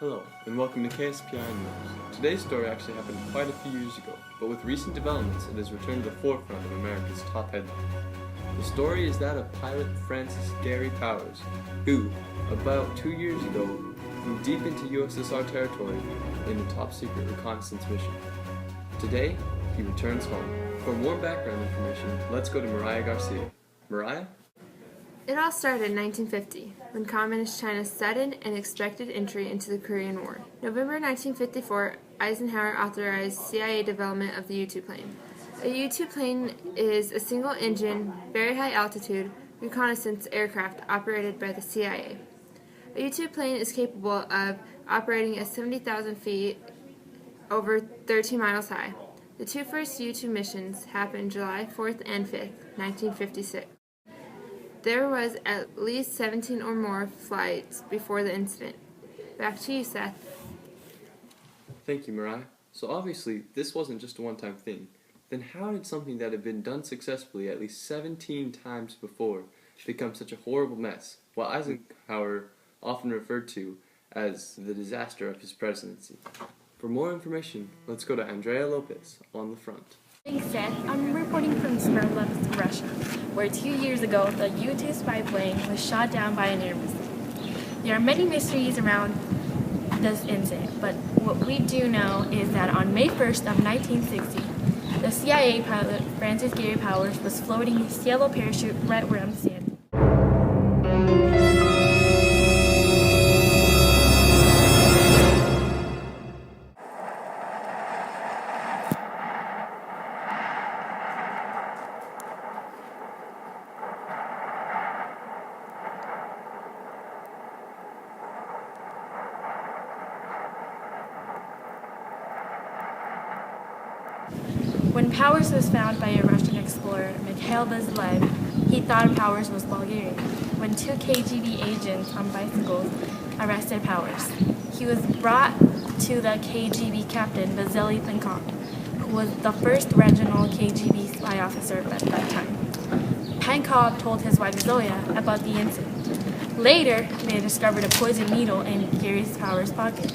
Hello, and welcome to KSPI News. Today's story actually happened quite a few years ago, but with recent developments, it has returned to the forefront of America's top headlines. The story is that of pilot Francis Gary Powers, who, about 2 years ago, flew deep into USSR territory in a top-secret reconnaissance mission. Today, he returns home. For more background information, let's go to Mariah Garcia. Mariah? It all started in 1950, when Communist China's sudden and expected entry into the Korean War. November 1954, Eisenhower authorized CIA development of the U-2 plane. A U-2 plane is a single-engine, very high-altitude reconnaissance aircraft operated by the CIA. A U-2 plane is capable of operating at 70,000 feet over 13 miles high. The two first U-2 missions happened July 4th and 5th, 1956. There was at least 17 or more flights before the incident. Back to you, Seth. Thank you, Mariah. So obviously, this wasn't just a one-time thing. Then how did something that had been done successfully at least 17 times before become such a horrible mess, what Eisenhower often referred to as the disaster of his presidency? For more information, let's go to Andrea Lopez on the front. Thanks, Seth. I'm reporting from Smerlovsk, Russia, where 2 years ago the U-2 spy plane was shot down by an air missile. There are many mysteries around this incident, but what we do know is that on May 1st of 1960, the CIA pilot Francis Gary Powers was floating his yellow parachute right where I'm standing. When Powers was found by a Russian explorer, Mikhail Bezlev, he thought Powers was Bulgarian. When two KGB agents on bicycles arrested Powers, he was brought to the KGB captain, Vasily Pankov, who was the first regional KGB spy officer at that time. Pankov told his wife Zoya about the incident. Later, they discovered a poison needle in Gary Powers' pocket.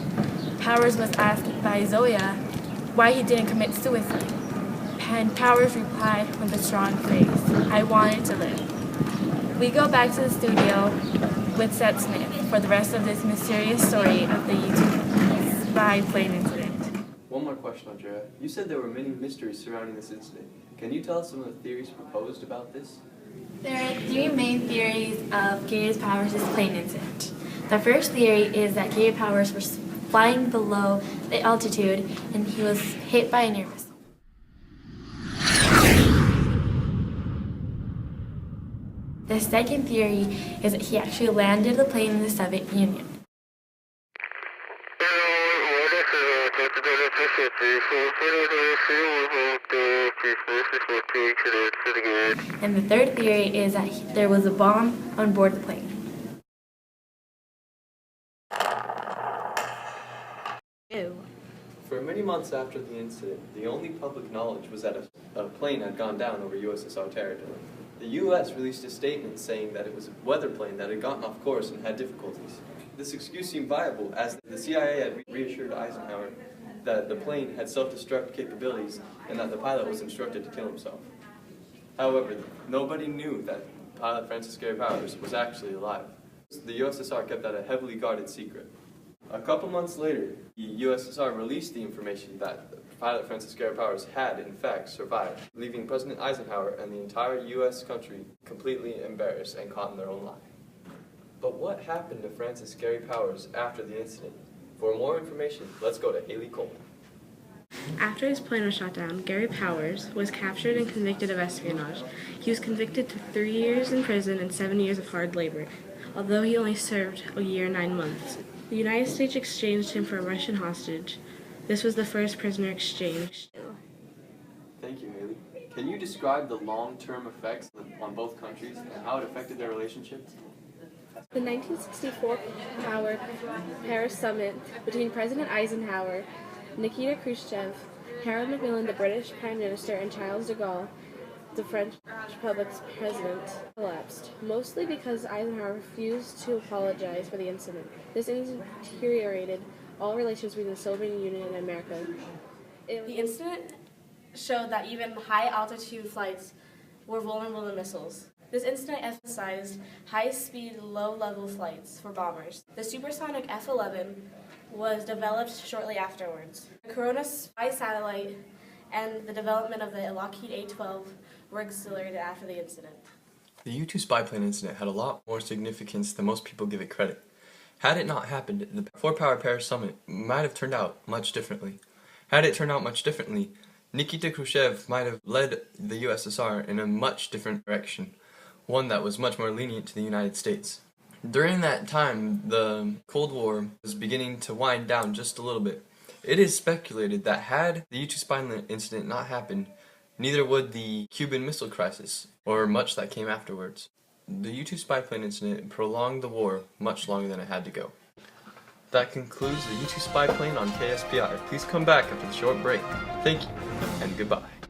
Powers was asked by Zoya why he didn't commit suicide. And Powers replied with a strong phrase, "I wanted to live." We go back to the studio with Seth Smith for the rest of this mysterious story of the U-2 spy plane incident. One more question, Andrea. You said there were many mysteries surrounding this incident. Can you tell us some of the theories proposed about this? There are three main theories of Gary Powers' plane incident. The first theory is that Gary Powers was flying below the altitude and he was hit by an air missile. The second theory is that he actually landed the plane in the Soviet Union. And the third theory is that there was a bomb on board the plane. For many months after the incident, the only public knowledge was that a plane had gone down over USSR territory. The U.S. released a statement saying that it was a weather plane that had gotten off course and had difficulties. This excuse seemed viable as the CIA had reassured Eisenhower that the plane had self-destruct capabilities and that the pilot was instructed to kill himself. However, nobody knew that pilot Francis Gary Powers was actually alive. The USSR kept that a heavily guarded secret. A couple months later, the USSR released the information that pilot Francis Gary Powers had, in fact, survived, leaving President Eisenhower and the entire U.S. country completely embarrassed and caught in their own lie. But what happened to Francis Gary Powers after the incident? For more information, let's go to Haley Coleman. After his plane was shot down, Gary Powers was captured and convicted of espionage. He was convicted to 3 years in prison and 7 years of hard labor, although he only served a year and 9 months. The United States exchanged him for a Russian hostage. This was the first prisoner exchange. Thank you, Haley. Can you describe the long-term effects on both countries and how it affected their relationship? The 1964 Paris summit between President Eisenhower, Nikita Khrushchev, Harold Macmillan, the British Prime Minister, and Charles de Gaulle the French Republic's president collapsed, mostly because Eisenhower refused to apologize for the incident. This deteriorated all relations between the Soviet Union and America. The incident showed that even high-altitude flights were vulnerable to missiles. This incident emphasized high-speed, low-level flights for bombers. The supersonic F-11 was developed shortly afterwards. The Corona spy satellite and the development of the Lockheed A-12 were accelerated after the incident. The U-2 spy plane incident had a lot more significance than most people give it credit. Had it not happened, the Four-Power Paris Summit might have turned out much differently. Had it turned out much differently, Nikita Khrushchev might have led the USSR in a much different direction, one that was much more lenient to the United States. During that time, the Cold War was beginning to wind down just a little bit. It is speculated that had the U-2 spy incident not happened, neither would the Cuban Missile Crisis, or much that came afterwards. The U-2 spy plane incident prolonged the war much longer than it had to go. That concludes the U-2 spy plane on KSPI. Please come back after the short break. Thank you, and goodbye.